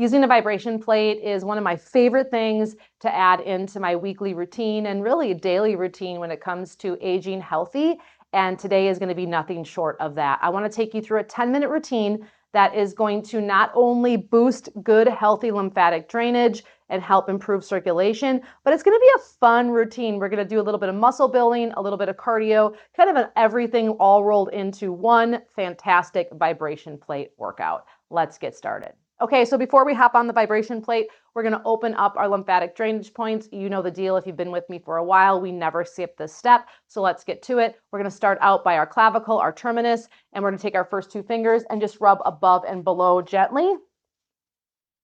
Using a vibration plate is one of my favorite things to add into my weekly routine and really daily routine when it comes to aging healthy. And today is going to be nothing short of that. I want to take you through a 10-minute routine that is going to not only boost good, healthy lymphatic drainage and help improve circulation, but it's going to be a fun routine. We're going to do a little bit of muscle building, a little bit of cardio, kind of an everything all rolled into one fantastic vibration plate workout. Let's get started. Okay, so before we hop on the vibration plate, we're going to open up our lymphatic drainage points. You know the deal. If you've been with me for a while, we never skip this step. So let's get to it. We're going to start out by our clavicle, our terminus, and we're going to take our first two fingers and just rub above and below gently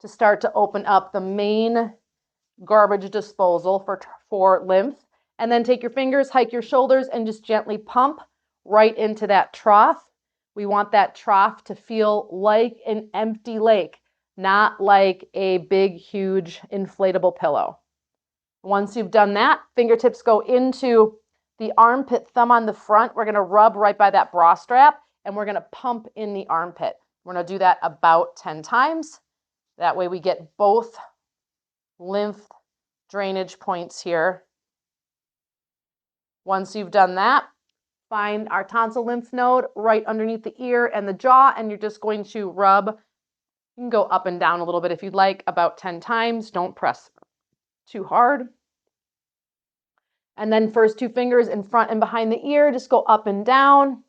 to start to open up the main garbage disposal for lymph. And then take your fingers, hike your shoulders, and just gently pump right into that trough. We want that trough to feel like an empty lake, not like a big, huge inflatable pillow. Once you've done that, fingertips go into the armpit, thumb on the front. We're going to rub right by that bra strap, and we're going to pump in the armpit. We're going to do that about 10 times. That way we get both lymph drainage points here. Once you've done that, find our tonsil lymph node right underneath the ear and the jaw, and you're just going to rub. You can go up and down a little bit if you'd like, about 10 times. Don't press too hard. And then first two fingers in front and behind the ear, just go up and down,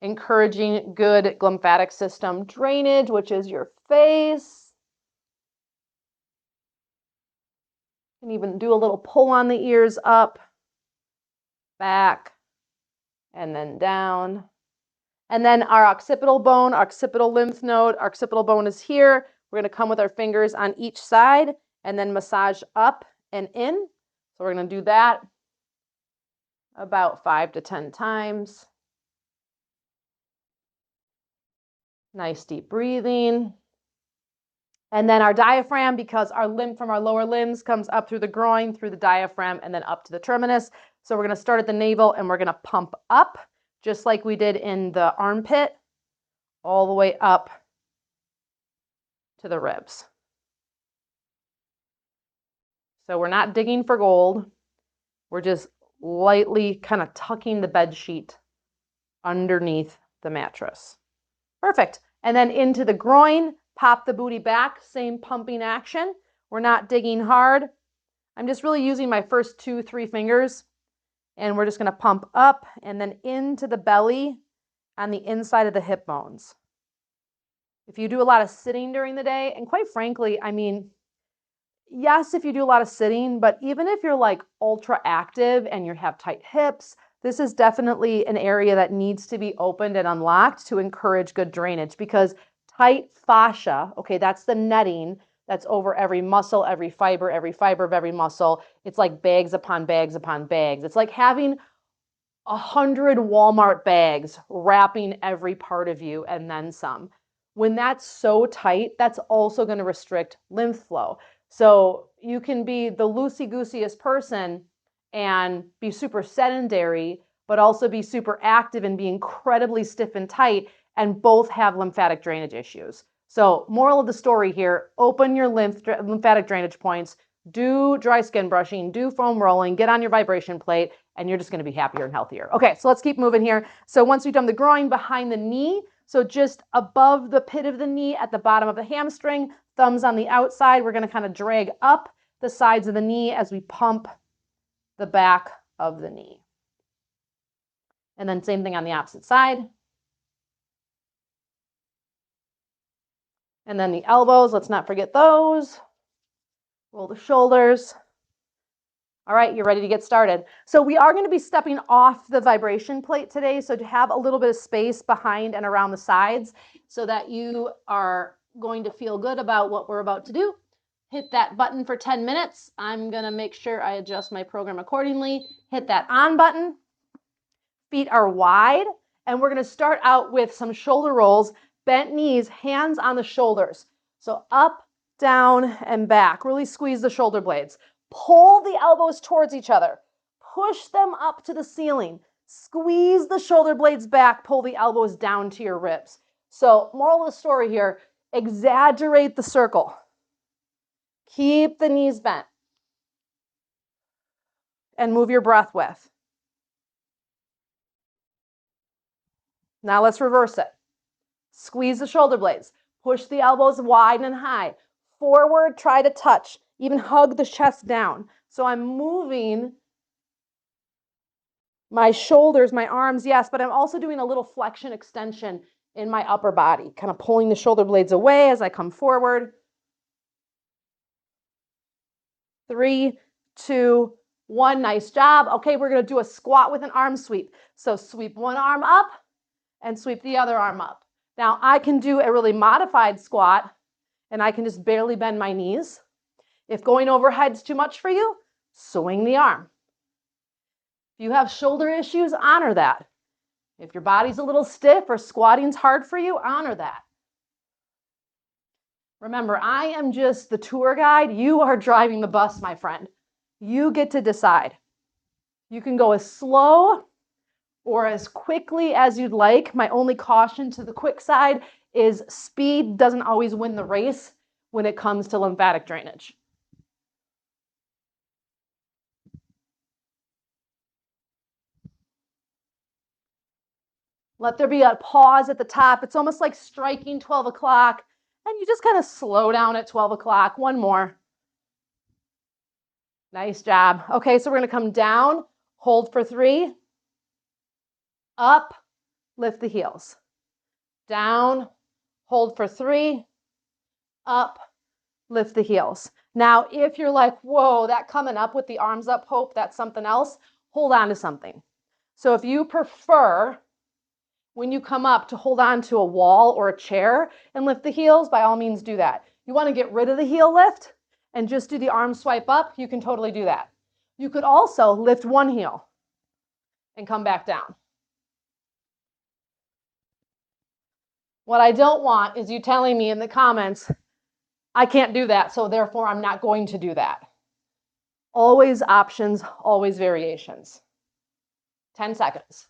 encouraging good lymphatic system drainage, which is your face. You can even do a little pull on the ears up, back, and then down. And then our occipital bone, occipital lymph node, occipital bone is here. We're going to come with our fingers on each side and then massage up and in. So we're going to do that about 5 to 10 times. Nice deep breathing. And then our diaphragm, because our lymph from our lower limbs comes up through the groin, through the diaphragm, and then up to the terminus. So we're going to start at the navel and we're going to pump up, just like we did in the armpit, all the way up to the ribs. So we're not digging for gold. We're just lightly kind of tucking the bed sheet underneath the mattress. Perfect. And then into the groin, pop the booty back, same pumping action. We're not digging hard. I'm just really using my first 2-3 fingers, and we're just going to pump up and then into the belly on the inside of the hip bones. If you do a lot of sitting during the day, and quite frankly, I mean, yes, if you do a lot of sitting, but even if you're like ultra active and you have tight hips, this is definitely an area that needs to be opened and unlocked to encourage good drainage, because tight fascia, okay, that's the netting that's over every muscle, every fiber of every muscle. It's like bags upon bags upon bags. It's like having 100 Walmart bags wrapping every part of you and then some. When that's so tight, that's also going to restrict lymph flow. So you can be the loosey-gooseyest person and be super sedentary, but also be super active and be incredibly stiff and tight, and both have lymphatic drainage issues. So moral of the story here, open your lymphatic drainage points, do dry skin brushing, do foam rolling, get on your vibration plate, and you're just going to be happier and healthier. Okay, so let's keep moving here. So once we've done the groin, behind the knee, so just above the pit of the knee at the bottom of the hamstring, thumbs on the outside, we're going to kind of drag up the sides of the knee as we pump the back of the knee. And then same thing on the opposite side. And then the elbows, let's not forget those. Roll the shoulders. All right, you're ready to get started. So we are going to be stepping off the vibration plate today, so to have a little bit of space behind and around the sides so that you are going to feel good about what we're about to do. Hit that button for 10 minutes. I'm going to make sure I adjust my program accordingly. Hit that on button. Feet are wide, and we're going to start out with some shoulder rolls, bent knees, hands on the shoulders. So up, down, and back. Really squeeze the shoulder blades. Pull the elbows towards each other. Push them up to the ceiling. Squeeze the shoulder blades back. Pull the elbows down to your ribs. So moral of the story here, exaggerate the circle. Keep the knees bent. And move your breath with. Now let's reverse it. Squeeze the shoulder blades. Push the elbows wide and high. Forward, try to touch. Even hug the chest down. So I'm moving my shoulders, my arms, yes, but I'm also doing a little flexion extension in my upper body, kind of pulling the shoulder blades away as I come forward. 3, 2, 1. Nice job. Okay, we're going to do a squat with an arm sweep. So sweep one arm up and sweep the other arm up. Now I can do a really modified squat and I can just barely bend my knees. If going overhead is too much for you, swing the arm. If you have shoulder issues, honor that. If your body's a little stiff or squatting's hard for you, honor that. Remember, I am just the tour guide. You are driving the bus, my friend. You get to decide. You can go as slow or as quickly as you'd like. My only caution to the quick side is speed doesn't always win the race when it comes to lymphatic drainage. Let there be a pause at the top. It's almost like striking 12 o'clock, and you just kind of slow down at 12 o'clock. One more. Nice job. Okay, so we're going to come down, hold for 3, up, lift the heels. Down, hold for 3, up, lift the heels. Now, if you're like, whoa, that coming up with the arms up, Hope, that's something else, hold on to something. So if you prefer, when you come up, to hold on to a wall or a chair and lift the heels, by all means do that. You want to get rid of the heel lift and just do the arm swipe up, you can totally do that. You could also lift one heel and come back down. What I don't want is you telling me in the comments, I can't do that, so therefore I'm not going to do that. Always options, always variations. 10 seconds.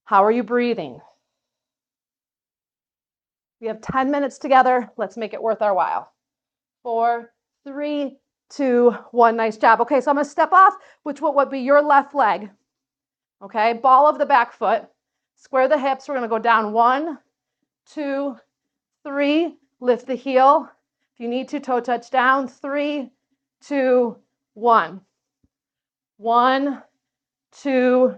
How are you breathing? We have 10 minutes together. Let's make it worth our while. 4, 3, 2, 1. Nice job. Okay, so I'm going to step off, which would be your left leg. Okay, ball of the back foot. Square the hips. We're going to go down 1, 2, 3. Lift the heel. If you need to, toe touch down. 3, 2, 1. 1, 2,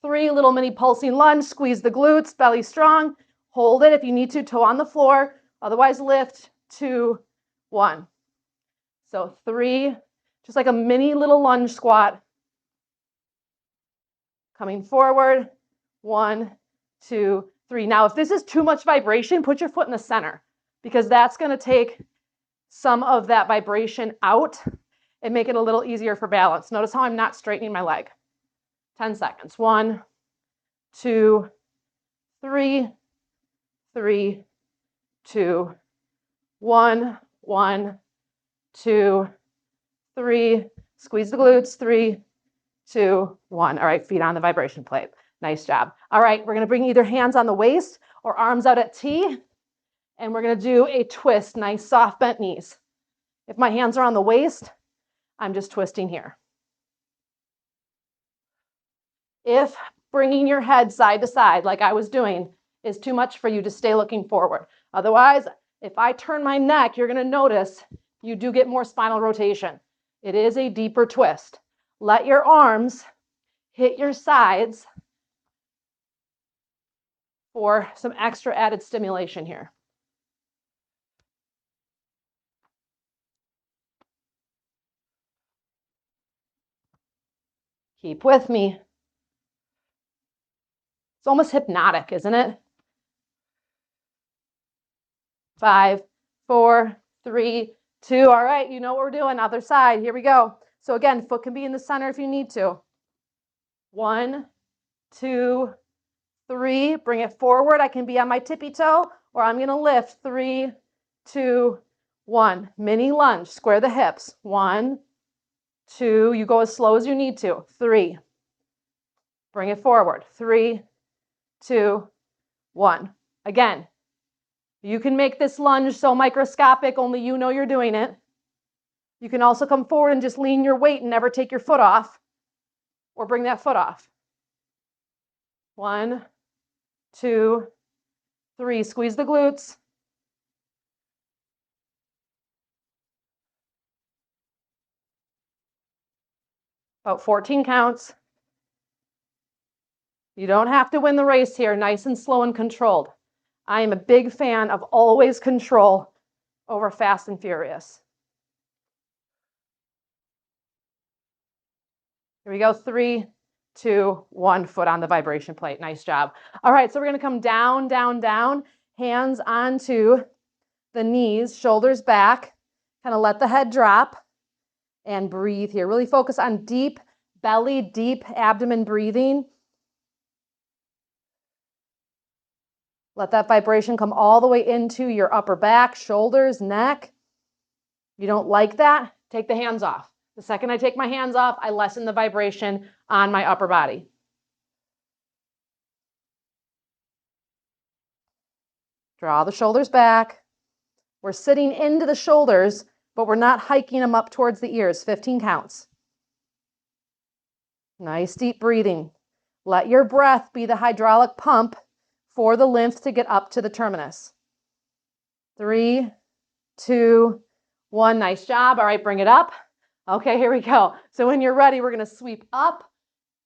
3. Little mini pulsing lunge. Squeeze the glutes, belly strong. Hold it if you need to, toe on the floor. Otherwise, lift. 2, 1. So 3, just like a mini little lunge squat. Coming forward. 1, 2, 3. Now, if this is too much vibration, put your foot in the center because that's going to take some of that vibration out and make it a little easier for balance. Notice how I'm not straightening my leg. 10 seconds. 1, 2, 3, 3, 2, 1, 1, 2, 3. Squeeze the glutes. 3, 2, 1. All right, feet on the vibration plate. Nice job. All right, we're going to bring either hands on the waist or arms out at T, and we're going to do a twist. Nice soft bent knees. If my hands are on the waist, I'm just twisting here. If bringing your head side to side, like I was doing, is too much for you, to stay looking forward. Otherwise, if I turn my neck, you're going to notice you do get more spinal rotation. It is a deeper twist. Let your arms hit your sides for some extra added stimulation here. Keep with me. It's almost hypnotic, isn't it? 5, 4, 3, 2. All right, you know what we're doing. Other side. Here we go. So again, foot can be in the center if you need to. 1, 2, 3. Bring it forward. I can be on my tippy toe, or I'm going to lift. 3, 2, 1. Mini lunge. Square the hips. 1, 2. You go as slow as you need to. 3. Bring it forward. 3, 2, 1. Again, you can make this lunge so microscopic, only you know you're doing it. You can also come forward and just lean your weight and never take your foot off or bring that foot off. 1, 2, 3. Squeeze the glutes. About 14 counts. You don't have to win the race here. Nice and slow and controlled. I am a big fan of always control over fast and furious. Here we go. 3, 2, 1. Foot on the vibration plate. Nice job. All right, so we're going to come down, down, down. Hands onto the knees, shoulders back. Kind of let the head drop and breathe here. Really focus on deep belly, deep abdomen breathing. Let that vibration come all the way into your upper back, shoulders, neck. If you don't like that, take the hands off. The second I take my hands off, I lessen the vibration on my upper body. Draw the shoulders back. We're sitting into the shoulders, but we're not hiking them up towards the ears. 15 counts. Nice deep breathing. Let your breath be the hydraulic pump for the lymph to get up to the terminus. 3, 2, 1. Nice job. All right, bring it up. Okay, here we go. So when you're ready, we're going to sweep up,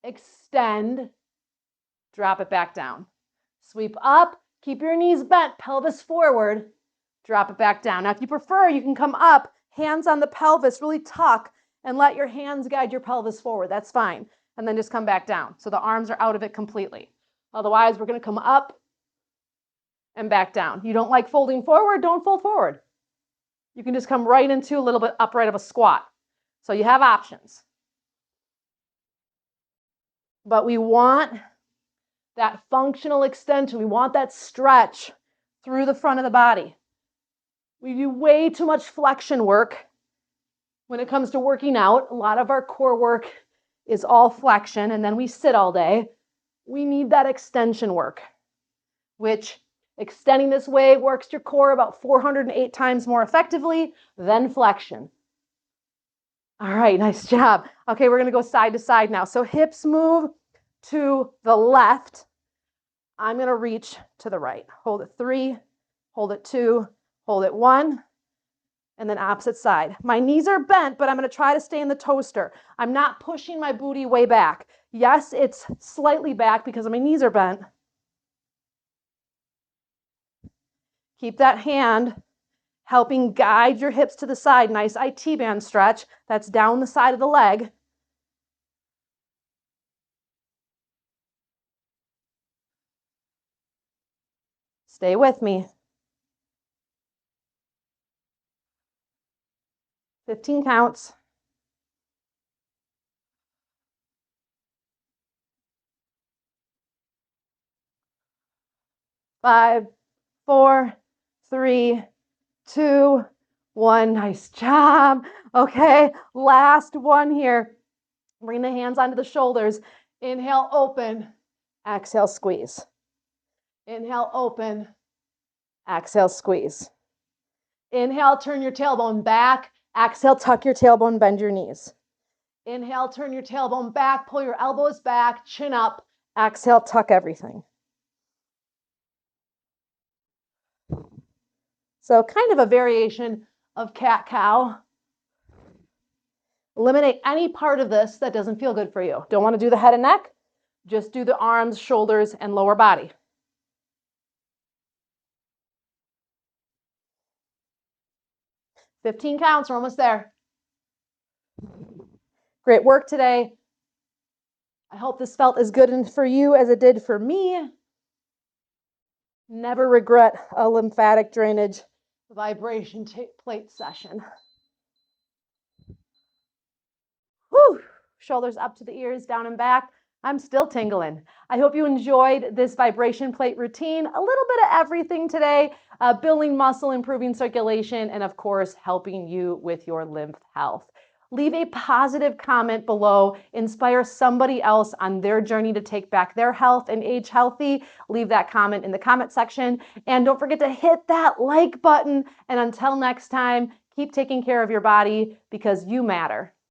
extend, drop it back down. Sweep up, keep your knees bent, pelvis forward, drop it back down. Now, if you prefer, you can come up, hands on the pelvis, really tuck, and let your hands guide your pelvis forward. That's fine. And then just come back down. So the arms are out of it completely. Otherwise, we're going to come up and back down. You don't like folding forward? Don't fold forward. You can just come right into a little bit upright of a squat. So you have options. But we want that functional extension. We want that stretch through the front of the body. We do way too much flexion work when it comes to working out. A lot of our core work is all flexion, and then we sit all day. We need that extension work, which extending this way works your core about 408 times more effectively than flexion. All right, nice job. Okay, we're going to go side to side now. So hips move to the left. I'm going to reach to the right. Hold it 3, hold it 2, hold it 1, and then opposite side. My knees are bent, but I'm going to try to stay in the toaster. I'm not pushing my booty way back. Yes, it's slightly back because my knees are bent. Keep that hand helping guide your hips to the side. Nice IT band stretch. That's down the side of the leg. Stay with me. 15 counts. 5, 4, 3, 2, 1. Nice job. Okay, last one here. Bring the hands onto the shoulders. Inhale, open. Exhale, squeeze. Inhale, open. Exhale, squeeze. Inhale, turn your tailbone back. Exhale, tuck your tailbone, bend your knees. Inhale, turn your tailbone back, pull your elbows back, chin up. Exhale, tuck everything. So kind of a variation of cat-cow. Eliminate any part of this that doesn't feel good for you. Don't want to do the head and neck. Just do the arms, shoulders, and lower body. "15 counts, we're almost there. Great work today. I hope this felt as good for you as it did for me. Never regret a lymphatic drainage vibration plate session. Whew. Shoulders up to the ears, down and back. I'm still tingling. I hope you enjoyed this vibration plate routine. A little bit of everything today, building muscle, improving circulation, and of course, helping you with your lymph health. Leave a positive comment below. Inspire somebody else on their journey to take back their health and age healthy. Leave that comment in the comment section. And don't forget to hit that like button. And until next time, keep taking care of your body because you matter.